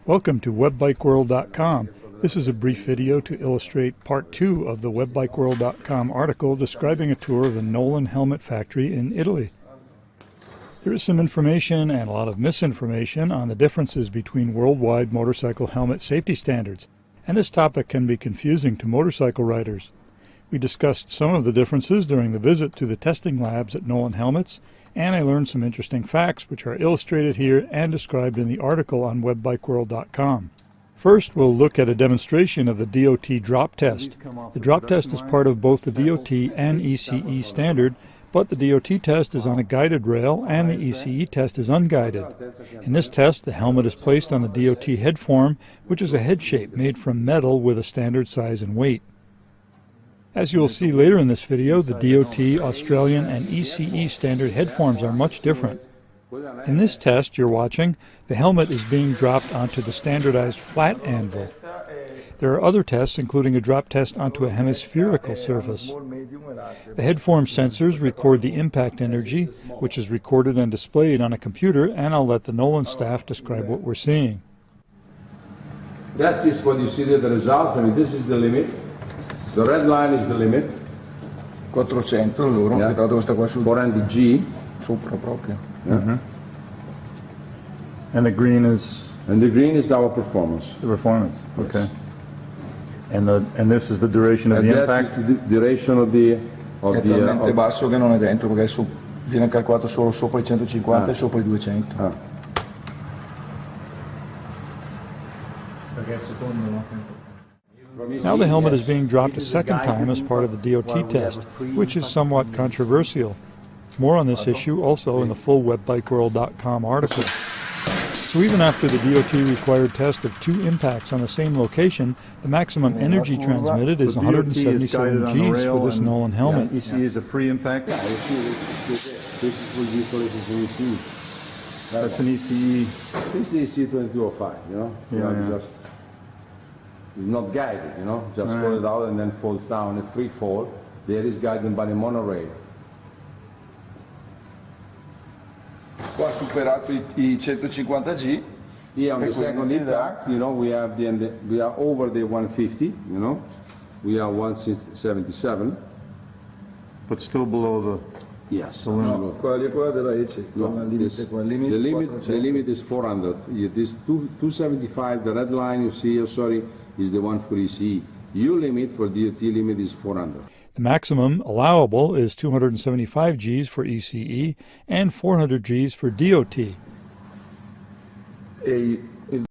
Welcome to webbikeworld.com. This is a brief video to illustrate part 2 of the webbikeworld.com article describing a tour of the Nolan helmet factory in Italy. There is some information and a lot of misinformation on the differences between worldwide motorcycle helmet safety standards, and this topic can be confusing to motorcycle riders. We discussed some of the differences during the visit to the testing labs at Nolan Helmets, and I learned some interesting facts which are illustrated here and described in the article on webbikeworld.com. First, we'll look at a demonstration of the DOT drop test. The drop test is part of both the DOT and ECE standard, but the DOT test is on a guided rail and the ECE test is unguided. In this test, the helmet is placed on the DOT head form, which is a head shape made from metal with a standard size and weight. As you will see later in this video, the DOT, Australian, and ECE standard head forms are much different. In this test you're watching, the helmet is being dropped onto the standardized flat anvil. There are other tests, including a drop test onto a hemispherical surface. The head form sensors record the impact energy, which is recorded and displayed on a computer, and I'll let the Nolan staff describe what we're seeing. That is what you see there, the results. I mean, this is the limit. The red line is the limit. 400 loro, Yeah. che tra l'altro questa qua sul 400 G. sopra proprio. Mm-hmm. And the green is And the green is our performance. the performance. Yes. Okay. And this is the duration of And the that impact? is the duration of the... È talmente basso che non è dentro, perché viene calcolato solo sopra i 150 e sopra i 200. Now the helmet is being dropped a second time as part of the DOT test, which is somewhat controversial. More on this issue also in the full webbikeworld.com article. So even after the DOT required test of 2 impacts on the same location, the maximum energy transmitted is 177 Gs for this Nolan helmet. ECE is a free impact? Yeah, this is what you call it as an ECE. That's an ECE. This is ECE 2205, you know? Yeah. Just, it's not guided, you know? Just fall it out and then falls down, a free fall. There is guided by the monorail. Qua ha superato i 150 G. Here on the second impact, you know, we are over the 150, you know? We are 177. But still below the... Yes. No, quella della ECE. No, the limit is 400. This 275, the red line you see, is the one for ECE. Your limit for DOT limit is 400. The maximum allowable is 275 Gs for ECE and 400 Gs for DOT. E